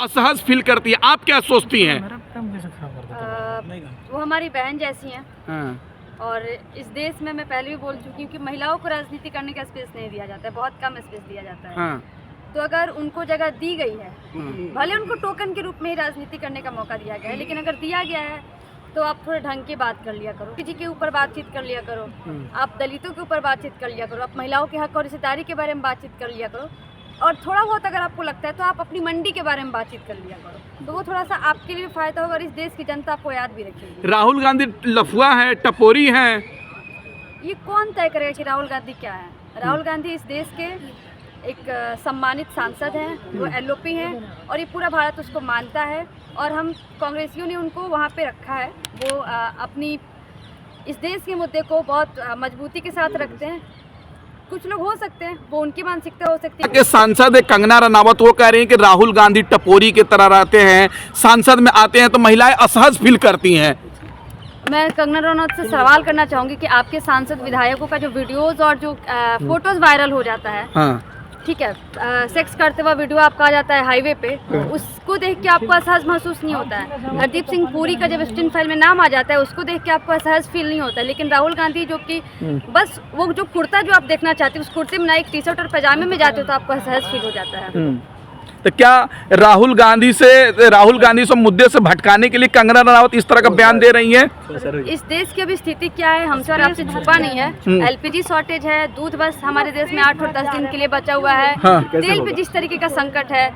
असहज फील करती है, आप क्या सोचती हैं? वो हमारी बहन जैसी हैं। हाँ। और इस देश में मैं पहले भी बोल चुकी हूँ कि महिलाओं को राजनीति करने का स्पेस नहीं दिया जाता है, बहुत कम स्पेस दिया जाता है। हाँ। तो अगर उनको जगह दी गई है, भले उनको टोकन के रूप में ही राजनीति करने का मौका दिया गया है, लेकिन अगर दिया गया है तो आप थोड़े ढंग की बात कर लिया करो, किसी के ऊपर बातचीत कर लिया करो, आप दलितों के ऊपर बातचीत कर लिया करो, आप महिलाओं के हक और हिस्सेदारी के बारे में बातचीत कर लिया करो, और थोड़ा बहुत अगर आपको लगता है तो आप अपनी मंडी के बारे में बातचीत कर लिया करो, तो वो थोड़ा सा आपके लिए फायदा होगा और इस देश की जनता आपको याद भी रखेगी। राहुल गांधी लफुआ है, टपोरी हैं। ये कौन तय करेगा कि राहुल गांधी क्या है? राहुल गांधी इस देश के एक सम्मानित सांसद हैं, वो एलओपी हैं और ये पूरा भारत उसको मानता है, और हम कांग्रेसियों ने उनको वहाँ पे रखा है। वो अपनी इस देश के मुद्दे को बहुत मजबूती के साथ रखते हैं। कुछ लोग हो सकते हैं, वो उनकी मानसिकता हो सकती है। के सांसद है कंगना रनावत, वो कह रही हैं कि राहुल गांधी टपोरी की तरह रहते हैं, सांसद में आते हैं तो महिलाएं असहज फील करती हैं। मैं कंगना रनौत से सवाल करना चाहूँगी कि आपके सांसद विधायकों का जो वीडियोस और जो फोटोज वायरल हो जाता है, हाँ। ठीक है, सेक्स करते हुआ वीडियो आपका आ जाता है हाईवे पे, उसको देख के आपको असहज महसूस नहीं होता है। हरदीप सिंह पुरी का जब स्टिन फाइल में नाम आ जाता है, उसको देख के आपको असहज फील नहीं होता है। लेकिन राहुल गांधी जो कि बस वो जो कुर्ता जो आप देखना चाहते हो, उस कुर्ते में ना एक टी शर्ट और पैजामे में जाते हो तो आपको असहज फील हो जाता है। तो क्या राहुल गांधी से मुद्दे से भटकाने के लिए कंगना रनावत इस तरह का बयान दे रही हैं? इस देश की अभी स्थिति क्या है हमसे और आपसे छुपा नहीं है। एलपीजी शॉर्टेज है, दूध बस हमारे देश में 8 और 10 दिन के लिए बचा हुआ है। हाँ। तेल पे जिस तरीके का संकट है,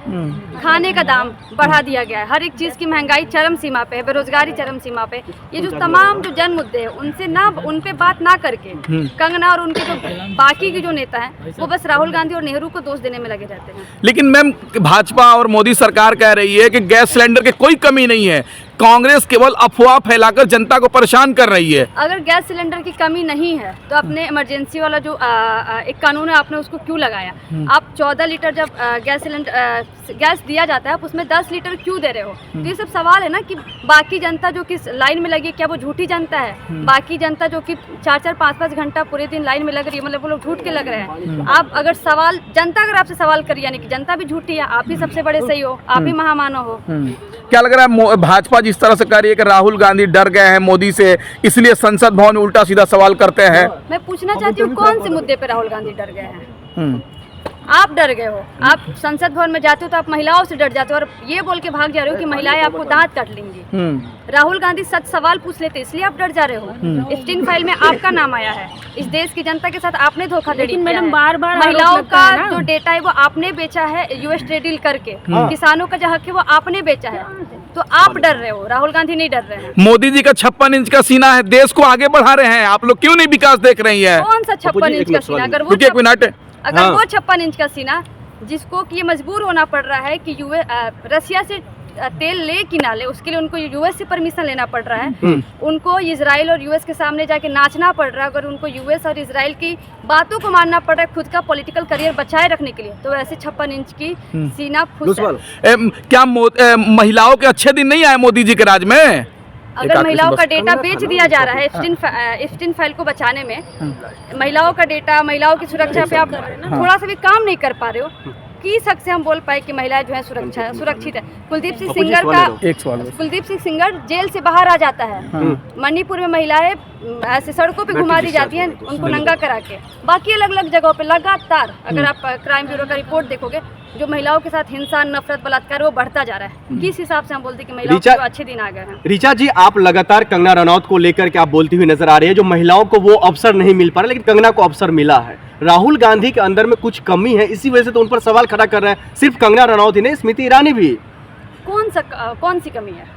खाने का दाम बढ़ा दिया गया है, हर एक चीज की महंगाई चरम सीमा पे है, बेरोजगारी चरम सीमा पे। ये जो तमाम जो जन मुद्दे हैं उनसे ना, उन पे बात ना करके कंगना और उनके जो बाकी के जो नेता हैं वो बस राहुल गांधी और नेहरू को दोष देने में लगे रहते हैं। लेकिन मैम भाजपा और मोदी सरकार कह रही है कि गैस सिलेंडर की कोई कमी नहीं है, कांग्रेस केवल अफवाह फैलाकर जनता को परेशान कर रही है। अगर गैस सिलेंडर की कमी नहीं है तो आपने इमरजेंसी वाला जो एक कानून है, आपने उसको क्यों लगाया? आप 14 लीटर जब गैस दिया जाता है, आप उसमें 10 लीटर क्यों दे रहे हो? तो ये सब सवाल है ना कि बाकी जनता जो कि लाइन में लगी, क्या वो झूठी जनता है? बाकी जनता जो कि 4-4, 5-5 घंटा पूरे दिन लाइन में लग रही है, मतलब वो लोग झूठ के लग रहे हैं। आप अगर सवाल, जनता अगर आपसे सवाल करी, यानी कि जनता भी झूठी है, आप ही सबसे बड़े सही हो, आप ही महामानव हो। क्या लग रहा है भाजपा जिस तरह से कह रही है कि राहुल गांधी डर गए हैं मोदी से, इसलिए संसद भवन में उल्टा सीधा सवाल करते हैं? मैं पूछना चाहती हूँ कौन से मुद्दे पे राहुल गांधी डर गए हैं? आप डर गए हो, आप संसद भवन में जाते हो तो आप महिलाओं से डर जाते हो और ये बोल के भाग जा रहे हो कि महिलाएं आपको दांत काट लेंगी। राहुल गांधी सच सवाल पूछ लेते इसलिए आप डर जा रहे हो। स्टिंग फाइल में आपका नाम आया है, इस देश की जनता के साथ आपने धोखाधड़ी किया है। बार-बार महिलाओं का जो डेटा है वो आपने बेचा है यूएस ट्रेड डील करके, किसानों का जो हक है वो आपने बेचा है, तो आप डर रहे हो, राहुल गांधी नहीं डर रहे हैं। मोदी जी का 56 इंच का सीना है, देश को आगे बढ़ा रहे हैं, आप लोग क्यों नहीं विकास देख रही है? कौन सा 56 इंच का सीना? अगर वो 56 इंच का सीना जिसको कि ये मजबूर होना पड़ रहा है कि रसिया से तेल ले कि ना ले, उसके लिए उनको यूएस से परमिशन लेना पड़ रहा है, उनको इजराइल और यूएस के सामने जाके नाचना पड़ रहा है, अगर उनको यूएस और इजराइल की बातों को मानना पड़ रहा है खुद का पॉलिटिकल करियर बचाए रखने के लिए, तो ऐसे 56 इंच की सीना खुश है। क्या महिलाओं के अच्छे दिन नहीं आए मोदी जी के राज में? अगर महिलाओं का डेटा बेच दिया जा रहा है स्टिन फाइल को बचाने में, महिलाओं का डेटा, महिलाओं की सुरक्षा पे आप थोड़ा सा भी काम नहीं कर पा रहे हो, किस हक से हम बोल पाए कि महिलाएं जो है सुरक्षित है? कुलदीप सिंह सेंगर जेल से बाहर आ जाता है, मणिपुर में महिलाएं ऐसे सड़कों पे घुमा दी जाती हैं उनको नंगा करा के। बाकी अलग अलग जगहों पे लगातार अगर आप क्राइम ब्यूरो का रिपोर्ट देखोगे, जो महिलाओं के साथ हिंसा, नफरत, बलात्कार वो बढ़ता जा रहा है। किस हिसाब से हम बोलते हैं कि महिलाओं को अच्छे दिन आ गए हैं? ऋचा जी, आप लगातार कंगना रनौत को लेकर के आप बोलती हुई नजर आ रही है, जो महिलाओं को वो अवसर नहीं मिल पा रहा, लेकिन कंगना को अवसर मिला है। राहुल गांधी के अंदर में कुछ कमी है, इसी वजह से तो उन पर सवाल खड़ा कर रहे हैं। सिर्फ कंगना रनौत ही नहीं, स्मृति ईरानी भी। कौन सी कमी है?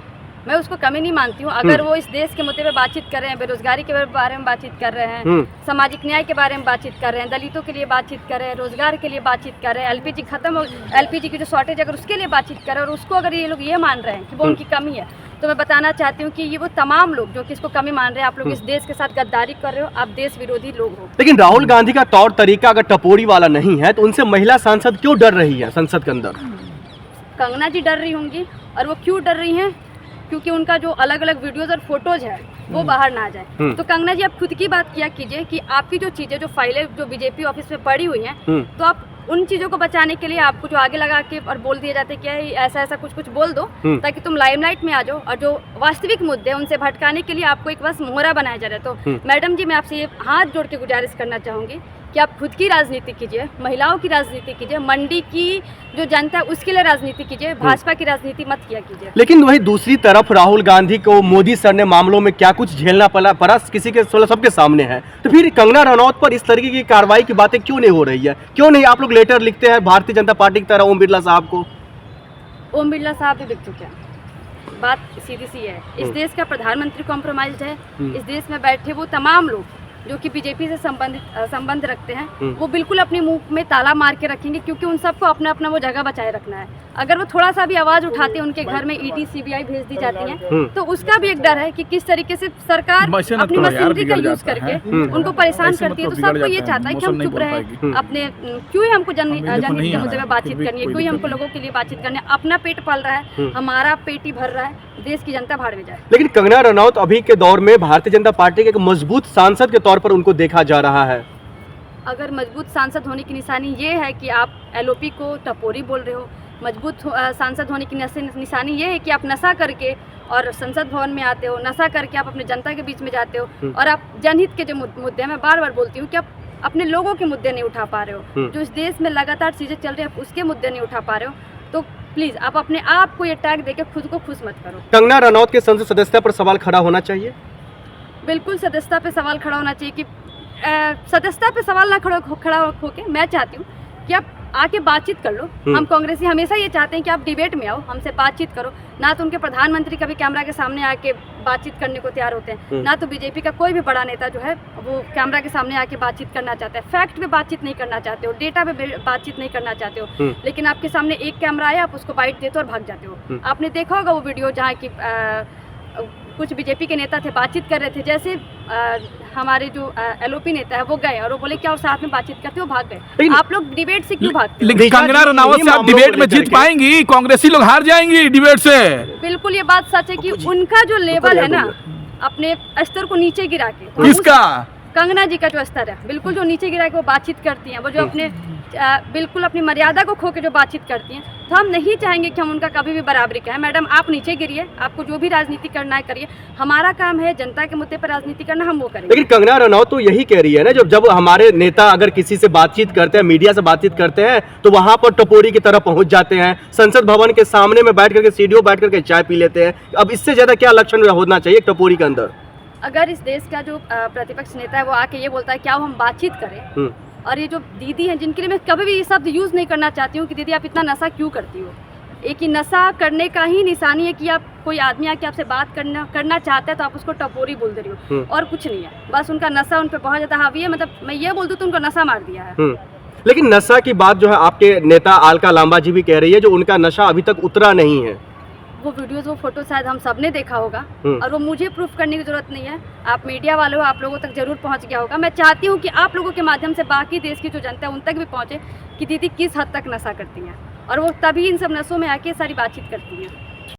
मैं उसको कमी नहीं मानती हूँ। अगर वो इस देश के मुद्दे पे बातचीत कर रहे हैं, बेरोजगारी के बारे में बातचीत कर रहे हैं, सामाजिक न्याय के बारे में बातचीत कर रहे हैं, दलितों के लिए बातचीत कर रहे हैं, रोजगार के लिए बातचीत कर रहे हैं, एलपीजी की जो शॉर्टेज अगर उसके लिए बातचीत कर रहे हैं, और उसको अगर ये लोग ये मान रहे हैं कि वो उनकी कमी है, तो मैं बताना चाहती हूँ कि ये वो तमाम लोग जो कि इसको कमी मान रहे हैं, आप लोग इस देश के साथ गद्दारी कर रहे हो, आप देश विरोधी लोग हो। लेकिन राहुल गांधी का तौर तरीका अगर टपोरी वाला नहीं है, तो उनसे महिला सांसद क्यों डर रही है संसद के अंदर? कंगना जी डर रही होंगी, और वो क्यों डर रही हैं? क्योंकि उनका जो अलग अलग वीडियोस और फोटोज है वो बाहर ना आ जाए। तो कंगना जी, आप खुद की बात किया कीजिए कि आपकी जो चीजें, जो फाइलें जो बीजेपी ऑफिस में पड़ी हुई हैं, तो आप उन चीज़ों को बचाने के लिए आपको जो आगे लगा के और बोल दिया जाता है कि ऐसा ऐसा कुछ कुछ बोल दो ताकि तुम लाइमलाइट में आ जाओ, और जो वास्तविक मुद्दे हैं उनसे भटकाने के लिए आपको एक बस मोहरा बनाया जा रहा है। तो मैडम जी, मैं आपसे ये हाथ जोड़ के गुजारिश करना चाहूँगी कि आप खुद की राजनीति कीजिए, महिलाओं की राजनीति कीजिए, मंडी की जो जनता है उसके लिए राजनीति कीजिए, भाजपा की राजनीति मत किया कीजिए। लेकिन वही दूसरी तरफ राहुल गांधी को मोदी सर ने मामलों में क्या कुछ झेलना पड़ा किसी के सबके सामने है, तो फिर कंगना रनौत पर इस तरीके की कार्रवाई की बातें क्यों नहीं हो रही है? क्यों नहीं आप लोग लेटर लिखते हैं भारतीय जनता पार्टी की तरह ओम बिरला साहब को? ओम बिरला साहब भी बिक चुके हैं, बात सीधी सी है। इस देश का प्रधानमंत्री कॉम्प्रोमाइज्ड है। इस देश में बैठे वो तमाम लोग जो कि बीजेपी से संबंध रखते हैं, वो बिल्कुल अपने मुंह में ताला मार के रखेंगे, क्योंकि उन सबको अपना अपना वो जगह बचाए रखना है। अगर वो थोड़ा सा भी आवाज उठाते हैं, उनके घर में ईडी सीबीआई भेज दी जाती है, तो उसका भी एक डर है कि किस तरीके से सरकार अपनी मशीनरी का यूज करके उनको परेशान करती है। तो सबको ये चाहता है कि हम चुप रहे, अपने क्यों ही हमको जनहित के मुद्दे में बातचीत करनी है, क्यों ही हमको लोगों के लिए बातचीत करनी है। अपना पेट पल रहा है, हमारा पेट ही भर रहा है, देश की जनता भाड़ में जाए। लेकिन कंगना रनौत अभी के दौर में भारतीय जनता पार्टी के एक मजबूत सांसद के तौर पर उनको देखा जा रहा है। अगर मजबूत सांसद होने की निशानी ये है कि आप एलओपी को टपोरी बोल रहे हो, मजबूत सांसद होने की निशानी ये है कि आप नशा करके और संसद भवन में आते हो, नशा करके आप अपने जनता के बीच में जाते हो, और आप जनहित के जो मुद्दे हैं, मैं बार बार बोलती हूँ कि आप अपने लोगों के मुद्दे नहीं उठा पा रहे हो, जो इस देश में लगातार चीज़ें चल रही है उसके मुद्दे नहीं उठा पा रहे हो, तो प्लीज़ आप अपने आप को ये टैग देके खुद को खुश मत करो। कंगना रनौत के संसद सदस्यता पर सवाल खड़ा होना चाहिए। बिल्कुल सदस्यता पे सवाल खड़ा होना चाहिए कि सदस्यता पे सवाल ना खड़ा होके मैं चाहती हूँ कि आप आके बातचीत कर लो। हम कांग्रेसी हमेशा ये चाहते हैं कि आप डिबेट में आओ, हमसे बातचीत करो। ना तो उनके प्रधानमंत्री कभी कैमरा के सामने आके बातचीत करने को तैयार होते हैं, ना तो बीजेपी का कोई भी बड़ा नेता जो है वो कैमरा के सामने आके बातचीत करना चाहता है। फैक्ट पे बातचीत नहीं करना चाहते हो, डेटा पे बातचीत नहीं करना चाहते हो, लेकिन आपके सामने एक कैमरा आया, आप उसको बाइट देते हो और भाग जाते हो। आपने देखा होगा वो वीडियो जहाँ की कुछ बीजेपी के नेता थे, बातचीत कर रहे थे, जैसे हमारे जो एलओपी नेता है वो गए और वो बोले क्या वो साथ में बातचीत करते हो, भाग गए। आप लोग डिबेट से क्यों भागते हो? लेकिन कंगना रनावत से आप डिबेट में जीत पाएंगी? कांग्रेसी लोग हार जाएंगी डिबेट से। बिल्कुल ये बात सच है कि उनका जो लेवल है ना, अपने स्तर को नीचे गिरा के, किसका? कंगना जी का जो स्तर है बिल्कुल जो नीचे गिरा के वो बातचीत करती हैं, वो जो अपने बिल्कुल अपनी मर्यादा को खो के जो बातचीत करती हैं, तो हम नहीं चाहेंगे कि हम उनका कभी भी बराबरी करें। मैडम आप नीचे गिरिए, आपको जो भी राजनीति करना है करिए, हमारा काम है जनता के मुद्दे पर राजनीति करना, हम वो करेंगे। लेकिन कंगना रनौत तो यही कह रही है ना, जब हमारे नेता अगर किसी से बातचीत करते हैं, मीडिया से बातचीत करते हैं, तो वहां पर टपोरी की तरह पहुंच जाते हैं, संसद भवन के सामने में बैठ करके सीढ़ियों बैठ करके चाय पी लेते हैं। अब इससे ज्यादा क्या लक्षण होना चाहिए टपोरी के अंदर? अगर इस देश का जो प्रतिपक्ष नेता है वो आके ये बोलता है क्या हम बातचीत करें, और ये जो दीदी हैं जिनके लिए मैं कभी भी ये शब्द यूज़ नहीं करना चाहती हूँ कि दीदी आप इतना नशा क्यों करती हो, एक ही नशा करने का ही निशानी है कि आप कोई आदमी आके आपसे बात करना चाहता है तो आप उसको टपोरी बोल दे रही हो, और कुछ नहीं है। बस उनका नशा उन पर बहुत ज़्यादा हावी है, मतलब मैं ये बोल दूँ तो उनका नशा मार दिया है। लेकिन नशा की बात जो है आपके नेता अलका लांबा जी भी कह रही है, जो उनका नशा अभी तक उतरा नहीं है। वो वीडियोस वो फोटो शायद हम सब ने देखा होगा, और वो मुझे प्रूफ करने की जरूरत नहीं है। आप मीडिया वाले हो, आप लोगों तक जरूर पहुंच गया होगा। मैं चाहती हूं कि आप लोगों के माध्यम से बाकी देश की जो जनता है उन तक भी पहुंचे कि दीदी किस हद तक नशा करती हैं, और वो तभी इन सब नशों में आके सारी बातचीत करती हैं।